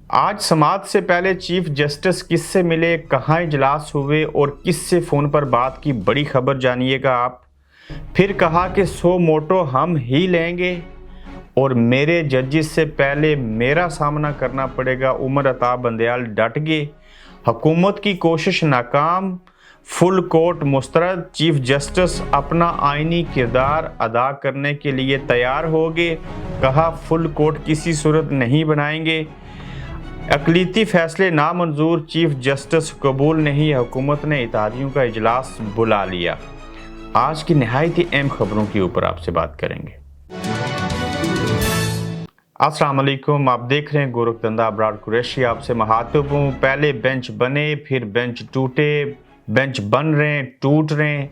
आज समाज से पहले चीफ जस्टिस किससे मिले, कहाँ इजलास हुए और किससे फ़ोन पर बात की, बड़ी खबर जानिएगा आप। फिर कहा कि 100 मोटो हम ही लेंगे और मेरे जजिस से पहले मेरा सामना करना पड़ेगा। उमर अताब बंदयाल डट गए, हुकूमत की कोशिश नाकाम, फुल कोर्ट मुस्तरद। चीफ जस्टिस अपना आईनी किरदार अदा करने के लिए तैयार हो गए। कहा फुल कोर्ट किसी सूरत नहीं बनाएंगे, अकलीती फैसले नामंजूर, चीफ जस्टिस कबूल नहीं। हुकूमत ने इत्तेहादियों का इजलास बुला लिया। आज की नहायत ही अहम खबरों के ऊपर आपसे बात करेंगे। अस्सलाम वालेकुम, आप देख रहे हैं गोरखधंधा अबरार कुरैशी। आपसे मुखातिब हूं। पहले बेंच बने, फिर बेंच टूटे, बेंच बन रहे हैं, टूट रहे हैं,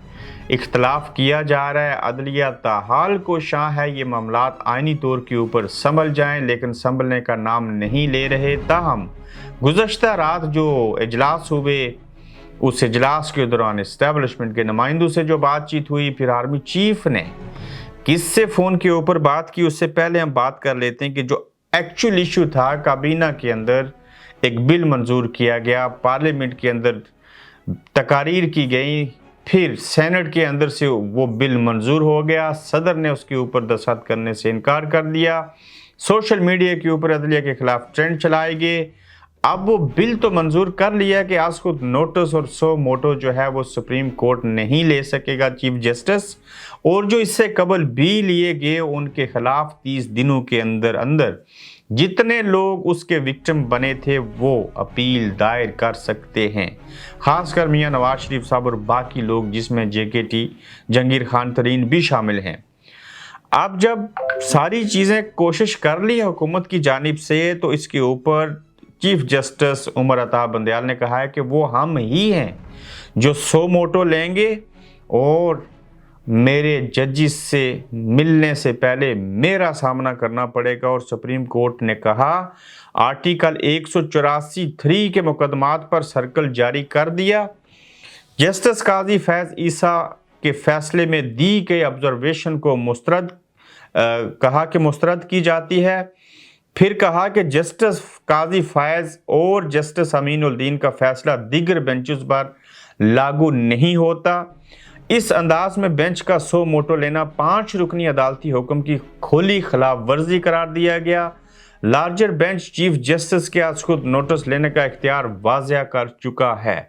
इख्तलाफ किया जा रहा है। अदलिया ताहाल को शाह है ये मामलात आइनी तौर के ऊपर संभल जाएं, लेकिन संभलने का नाम नहीं ले रहे। ताहम गुज़श्ता रात जो इजलास हुए, उस इजलास के दौरान इस्टेब्लिशमेंट के नुमाइंदों से जो बातचीत हुई, फिर आर्मी चीफ ने किससे फ़ोन के ऊपर बात की, उससे पहले हम बात कर लेते हैं कि जो एक्चुअल इशू था, काबीना के अंदर एक बिल मंजूर किया गया, पार्लियामेंट के अंदर तकारीर की गई, फिर सेनेट के अंदर से वो बिल मंजूर हो गया। सदर ने उसके ऊपर दस्तखत करने से इनकार कर दिया। सोशल मीडिया के ऊपर अदलिया के खिलाफ ट्रेंड चलाए गए। अब वो बिल तो मंजूर कर लिया कि आज खुद नोटिस और 100 मोटो जो है वो सुप्रीम कोर्ट नहीं ले सकेगा चीफ जस्टिस, और जो इससे कबल भी लिए गए उनके खिलाफ 30 दिनों के अंदर अंदर जितने लोग उसके विक्टिम बने थे वो अपील दायर कर सकते हैं। खासकर मियां नवाज शरीफ साहब और बाकी लोग, जिसमें JKT जहांगीर खान तरीन भी शामिल हैं। अब जब सारी चीज़ें कोशिश कर ली है हुकूमत की जानिब से, तो इसके ऊपर चीफ जस्टिस उमर अताब बंदयाल ने कहा है कि वो हम ही हैं जो 100 मोटो लेंगे और मेरे जजिस से मिलने से पहले मेरा सामना करना पड़ेगा। और सुप्रीम कोर्ट ने कहा आर्टिकल 184(3) के मुकदमात पर सर्कल जारी कर दिया। जस्टिस काजी फैज ईसा के फैसले में दी गई ऑब्जर्वेशन को कहा कि मुस्तरद की जाती है। फिर कहा कि जस्टिस काजी फैज और जस्टिस अमीनुद्दीन का फैसला दीगर बेंचेस पर लागू नहीं होता। इस अंदाज में बेंच का 100 मोटो लेना 5 रुकनी अदालती हुक्म की खुली खिलाफ वर्जी करार दिया गया। लार्जर बेंच चीफ जस्टिस के आज खुद नोटिस लेने का इख्तियार वाज़िया कर चुका है।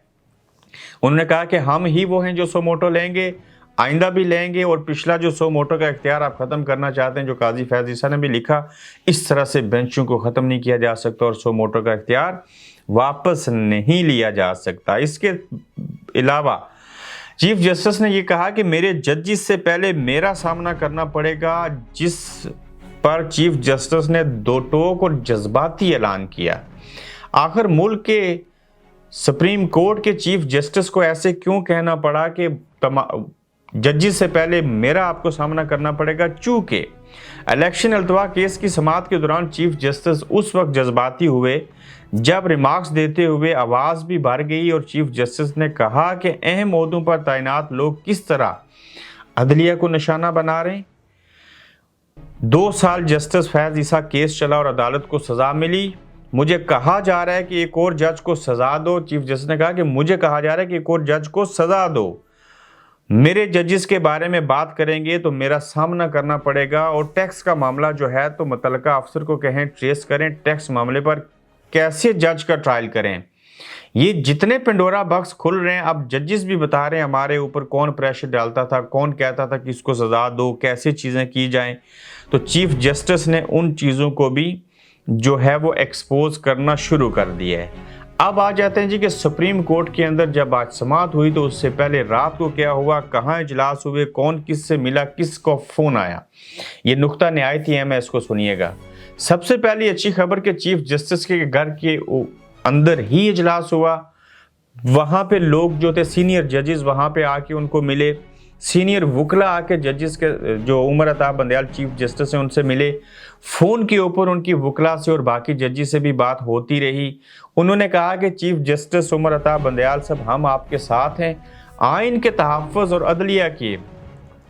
उन्होंने कहा कि हम ही वो हैं जो 100 मोटो लेंगे, आइंदा भी लेंगे, और पिछला जो 100 मोटो का इख्तियार आप ख़त्म करना चाहते हैं, जो काजी फैज ईसा ने भी लिखा, इस तरह से बेंचों को ख़त्म नहीं किया जा सकता और 100 मोटो का इख्तियार वापस नहीं लिया जा सकता। इसके अलावा चीफ जस्टिस ने यह कहा कि मेरे जजिस से पहले मेरा सामना करना पड़ेगा, जिस पर चीफ जस्टिस ने दो टोक और जज्बाती ऐलान किया। आखिर मुल्क के सुप्रीम कोर्ट के चीफ जस्टिस को ऐसे क्यों कहना पड़ा कि जजिस से पहले मेरा आपको सामना करना पड़ेगा? चूंकि इलेक्शन अल्तवा केस की समाअत के दौरान चीफ जस्टिस उस वक्त जज्बाती हुए जब रिमार्क्स देते हुए आवाज़ भी भर गई, और चीफ जस्टिस ने कहा कि अहम ओहदों पर तैनात लोग किस तरह अदलिया को निशाना बना रहे हैं। 2 साल जस्टिस फैज ईसा केस चला और अदालत को सज़ा मिली। मुझे कहा जा रहा है कि एक और जज को सज़ा दो। चीफ जस्टिस ने कहा कि मुझे कहा जा रहा है कि एक और जज को सज़ा दो। मेरे जजिस के बारे में बात करेंगे तो मेरा सामना करना पड़ेगा। और टैक्स का मामला जो है तो मुतल्लिका अफसर को कहें ट्रेस करें, टैक्स मामले पर कैसे जज का ट्रायल करें। ये जितने पेंडोरा बॉक्स खुल रहे हैं, अब जजिस भी बता रहे हैं हमारे ऊपर कौन प्रेशर डालता था, कौन कहता था कि इसको सज़ा दो, कैसे चीज़ें की जाएं। तो चीफ जस्टिस ने उन चीज़ों को भी जो है वो एक्सपोज करना शुरू कर दिया है। अब आ जाते हैं जी कि सुप्रीम कोर्ट के अंदर जब आज समाअत हुई तो उससे पहले रात को क्या हुआ, कहाँ इजलास हुए, कौन किससे मिला, किसको फ़ोन आया, ये नुक्ता नहायत ही अहम है, इसको सुनिएगा। सबसे पहली अच्छी खबर कि चीफ जस्टिस के घर के अंदर ही इजलास हुआ। वहाँ पे लोग जो थे सीनियर जजेस वहाँ पे आके उनको मिले, सीनियर वकला आके जजेस के जो उमर अताब बंदयाल चीफ जस्टिस हैं उनसे मिले। फ़ोन के ऊपर उनकी वकला से और बाकी जजेस से भी बात होती रही। उन्होंने कहा कि चीफ जस्टिस उमर अताब बंदयाल साहब, हम आपके साथ हैं। आइन के तहफ़्फ़ुज़ और अदलिया की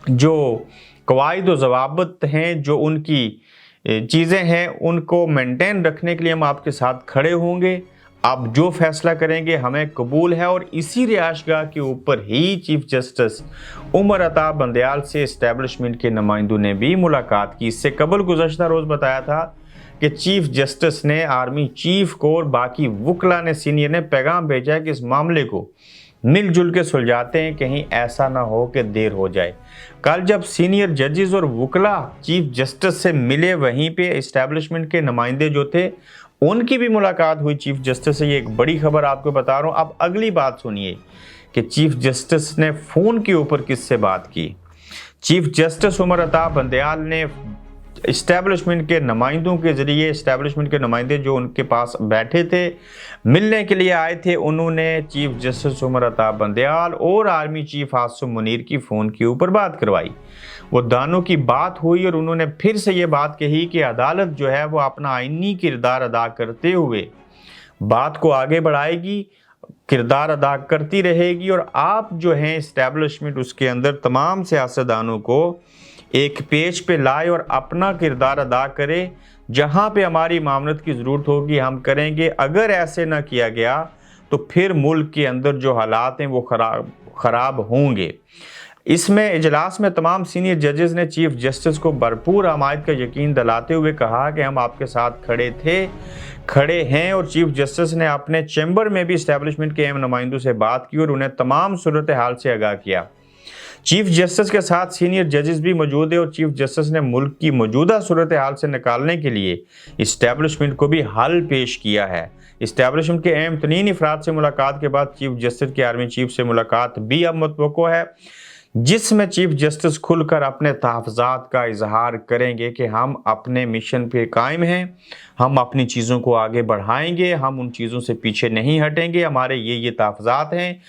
जो कवायद व ज़वाबित हैं, जो उनकी चीज़ें हैं उनको मेंटेन रखने के लिए हम आपके साथ खड़े होंगे। आप जो फैसला करेंगे हमें कबूल है। और इसी रिहायशगाह के ऊपर ही चीफ जस्टिस उमर अता बंदयाल से इस्टेब्लिशमेंट के नुमाइंदों ने भी मुलाकात की। इससे कबल गुज़श्ता रोज़ बताया था कि चीफ जस्टिस ने आर्मी चीफ को और बाकी वकला ने सीनियर ने पैगाम भेजा है कि इस मामले को मिलजुल के सुलझाते हैं, कहीं ऐसा ना हो कि देर हो जाए। कल जब सीनियर जजेस और वकला चीफ जस्टिस से मिले, वहीं पे इस्टेब्लिशमेंट के नुमाइंदे जो थे उनकी भी मुलाकात हुई चीफ जस्टिस से। ये एक बड़ी खबर आपको बता रहा हूँ। अब अगली बात सुनिए कि चीफ जस्टिस ने फ़ोन के ऊपर किससे बात की। चीफ जस्टिस उमर अता बंदयाल ने इस्टेब्लिशमेंट के नुमाइंदों के ज़रिए, इस्टेब्लिशमेंट के नुमाइंदे जो उनके पास बैठे थे, मिलने के लिए आए थे, उन्होंने चीफ जस्टिस उमर अता बंदयाल और आर्मी चीफ आसिम मुनीर की फ़ोन के ऊपर बात करवाई। वो दानों की बात हुई और उन्होंने फिर से ये बात कही कि अदालत जो है वो अपना आईनी किरदार अदा करते हुए बात को आगे बढ़ाएगी, किरदार अदा करती रहेगी। और आप जो हैं इस्टेब्लिशमेंट उसके अंदर तमाम सियासतदानों को एक पेज पे लाए और अपना किरदार अदा करे। जहाँ पे हमारी मामलत की ज़रूरत होगी हम करेंगे। अगर ऐसे ना किया गया तो फिर मुल्क के अंदर जो हालात हैं वो ख़राब होंगे। इसमें इजलास में तमाम सीनियर जजेस ने चीफ जस्टिस को भरपूर हमायत का यकीन दिलाते हुए कहा कि हम आपके साथ खड़े हैं। और चीफ जस्टिस ने अपने चैम्बर में भी इस्टेब्लिशमेंट के अहम नुमाइंदों से बात की और उन्हें तमाम सूरत हाल से आगाह किया। चीफ जस्टिस के साथ सीनियर जजेस भी मौजूद है और चीफ जस्टिस ने मुल्क की मौजूदा सूरत हाल से निकालने के लिए इस्टेब्लिशमेंट को भी हल पेश किया है। इस्टेब्लिशमेंट के अहम तरीन अफराद से मुलाकात के बाद चीफ जस्टिस की आर्मी चीफ से मुलाकात भी अब मुतवक्को है, जिसमें चीफ जस्टिस खुलकर अपने तहफ़्फ़ुज़ात का इजहार करेंगे कि हम अपने मिशन पे कायम हैं, हम अपनी चीज़ों को आगे बढ़ाएंगे, हम उन चीज़ों से पीछे नहीं हटेंगे, हमारे ये तहफ़्फ़ुज़ात हैं,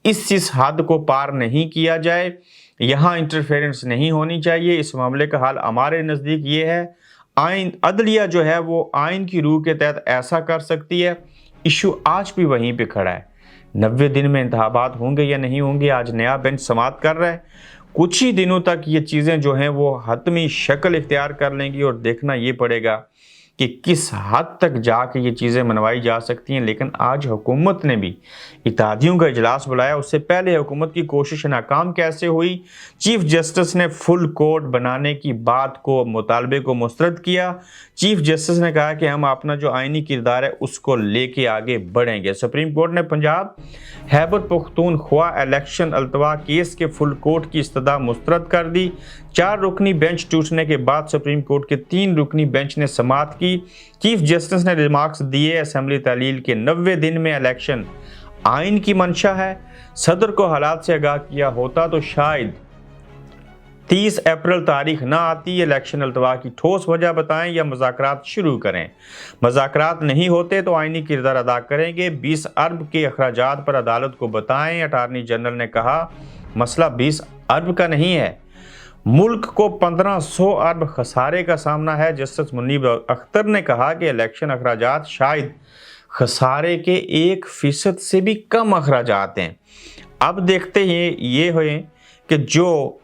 इस हद को पार नहीं किया जाए, यहाँ इंटरफेरेंस नहीं होनी चाहिए। इस मामले का हल हमारे नज़दीक ये है, आइन अदलिया जो है वो आइन की रूह के तहत ऐसा कर सकती है। इशू आज भी वहीं पे खड़ा है। 90 दिन में इंतखाबात होंगे या नहीं होंगे, आज नया बेंच समाअत कर रहा है। कुछ ही दिनों तक ये चीज़ें जो हैं वो हतमी शक्ल इख्तियार कर लेंगी और देखना ये पड़ेगा कि किस हद तक जाके ये चीज़ें मनवाई जा सकती हैं। लेकिन आज हुकूमत ने भी इत्तेहादियों का इजलास बुलाया, उससे पहले हुकूमत की कोशिश नाकाम कैसे हुई। चीफ जस्टिस ने फुल कोर्ट बनाने की बात को, मुतालबे को मुस्तरद किया। चीफ जस्टिस ने कहा कि हम अपना जो आइनी किरदार है उसको लेके आगे बढ़ेंगे। सुप्रीम कोर्ट ने पंजाब खैबर पख्तूनख्वा इलेक्शन अल्तवा केस के फुल कोर्ट की इस्तदा मुस्तरद कर दी। 4 रुकनी बेंच टूटने के बाद सुप्रीम कोर्ट के 3 रुकनी बेंच ने समाअत की। चीफ जस्टिस ने रिमार्क्स दिए, असेंबली तालील के 90 दिन में इलेक्शन आइन की मंशा है। सदर को हालात से आगाह किया होता तो शायद 30 अप्रैल तारीख ना आती। इलेक्शन अल्तवा की ठोस वजह बताएं या मुज़ाकरात शुरू करें। मुज़ाकरात नहीं होते तो आइनी किरदार अदा करेंगे। 20 अरब के अखराजात पर अदालत को बताएं। अटारनी जनरल ने कहा मसला 20 अरब का नहीं है, मुल्क को 1500 अरब खसारे का सामना है। जस्टिस मुनीब अख्तर ने कहा कि इलेक्शन अखराजात शायद खसारे के 1% से भी कम अखराजात हैं। अब देखते हैं ये हुए कि जो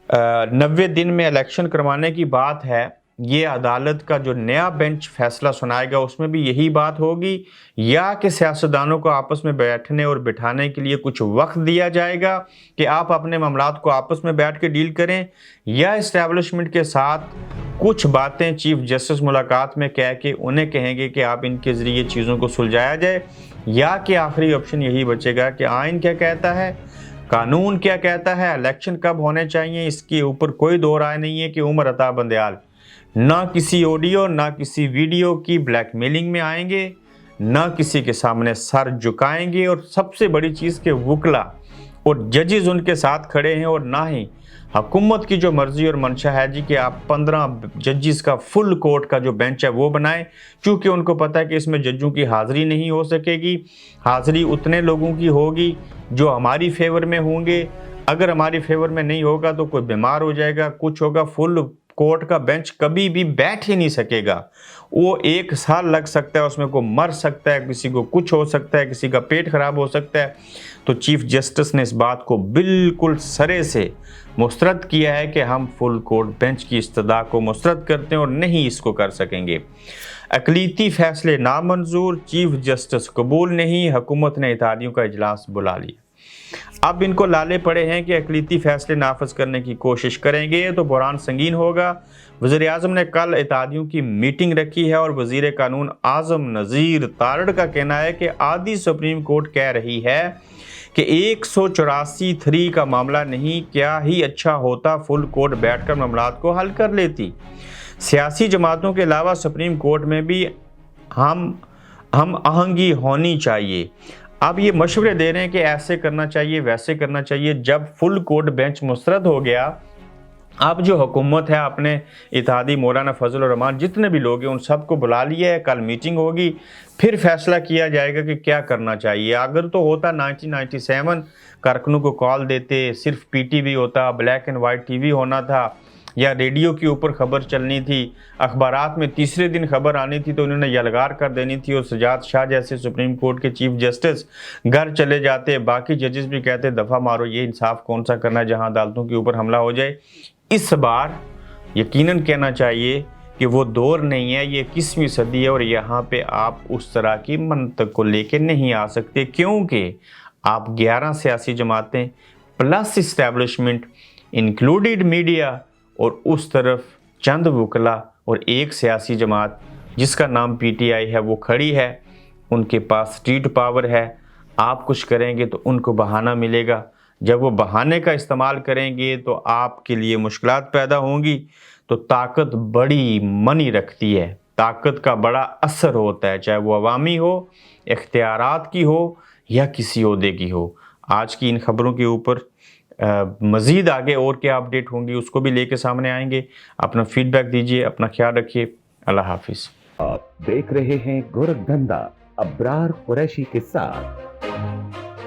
90 दिन में इलेक्शन करवाने की बात है, ये अदालत का जो नया बेंच फैसला सुनाएगा उसमें भी यही बात होगी, या कि सियासतदानों को आपस में बैठने और बिठाने के लिए कुछ वक्त दिया जाएगा कि आप अपने मामलात को आपस में बैठ के डील करें, या इस्टेब्लिशमेंट के साथ कुछ बातें चीफ जस्टिस मुलाकात में कह के उन्हें कहेंगे कि आप इनके ज़रिए चीज़ों को सुलझाया जाए, या कि आखिरी ऑप्शन यही बचेगा कि आइन क्या कहता है, कानून क्या कहता है, इलेक्शन कब होने चाहिए। इसके ऊपर कोई दो राय नहीं है कि उमर अता बंदयाल ना किसी ऑडियो ना किसी वीडियो की ब्लैकमेलिंग में आएंगे, ना किसी के सामने सर झुकाएंगे, और सबसे बड़ी चीज़ के वकला और जजेस उनके साथ खड़े हैं, और ना ही हुकूमत की जो मर्जी और मंशा है जी कि आप 15 जजेस का फुल कोर्ट का जो बेंच है वो बनाएं, क्योंकि उनको पता है कि इसमें जजों की हाज़िरी नहीं हो सकेगी। हाज़िरी उतने लोगों की होगी जो हमारी फेवर में होंगे। अगर हमारी फेवर में नहीं होगा तो कोई बीमार हो जाएगा, कुछ होगा, फुल कोर्ट का बेंच कभी भी बैठ ही नहीं सकेगा। वो 1 साल लग सकता है, उसमें को मर सकता है, किसी को कुछ हो सकता है, किसी का पेट खराब हो सकता है। तो चीफ जस्टिस ने इस बात को बिल्कुल सरे से मुस्तरद किया है कि हम फुल कोर्ट बेंच की इस्तदा को मुस्तरद करते हैं और नहीं इसको कर सकेंगे। अक़लीती फैसले नामंजूर, चीफ जस्टिस कबूल नहीं, हुकूमत ने इत्तेहादियों का इजलास बुला लिया। अब इनको लाले पड़े हैं कि अक़लीती फैसले नाफज करने की कोशिश करेंगे तो बुहरान संगीन होगा। वज़ीर-ए-आज़म ने कल इत्तेहादियों की मीटिंग रखी है और वज़ीर कानून आज़म नज़ीर तारड़ का कहना है कि आदि सुप्रीम कोर्ट कह रही है कि 184(3) का मामला नहीं, क्या ही अच्छा होता फुल कोर्ट बैठकर मामलात को हल कर लेती। सियासी जमातों के अलावा सुप्रीम कोर्ट में भी हम आहंगी होनी चाहिए। अब ये मशवरे दे रहे हैं कि ऐसे करना चाहिए, वैसे करना चाहिए। जब फुल कोर्ट बेंच मुस्तरद हो गया, अब जो हुकूमत है अपने इत्तेहादी मौलाना फजल रहमान जितने भी लोग हैं उन सबको बुला लिया है। कल मीटिंग होगी, फिर फैसला किया जाएगा कि क्या करना चाहिए। अगर तो होता 1997 कारकुनों को कॉल देते, सिर्फ पीटीवी होता, ब्लैक एंड वाइट टीवी होना था, या रेडियो के ऊपर खबर चलनी थी, अखबारात में तीसरे दिन खबर आनी थी, तो उन्होंने यलगार कर देनी थी और सजाद शाह जैसे सुप्रीम कोर्ट के चीफ जस्टिस घर चले जाते। बाकी जजेस भी कहते दफ़ा मारो, ये इंसाफ कौन सा करना है जहां अदालतों के ऊपर हमला हो जाए। इस बार यकीनन कहना चाहिए कि वो दौर नहीं है, ये 21वीं सदी है और यहाँ पे आप उस तरह की मंतक को लेके नहीं आ सकते, क्योंकि आप 11 सियासी जमातें प्लस इस्टेब्लिशमेंट इंक्लूडेड मीडिया और उस तरफ चंद वकला और एक सियासी जमात जिसका नाम पीटीआई है वो खड़ी है, उनके पास स्ट्रीट पावर है। आप कुछ करेंगे तो उनको बहाना मिलेगा, जब वो बहाने का इस्तेमाल करेंगे तो आपके लिए मुश्किलात पैदा होंगी। तो ताकत बड़ी मनी रखती है, ताकत का बड़ा असर होता है, चाहे वो अवामी हो, इख्तियारात की हो या किसी ओहदे की हो। आज की इन खबरों के ऊपर मज़ीद आगे और क्या अपडेट होंगी उसको भी लेके सामने आएंगे। अपना फीडबैक दीजिए, अपना ख्याल रखिए। अल्लाह हाफिज़। आप देख रहे हैं गोरखधंधा अब्रार कुरैशी के साथ।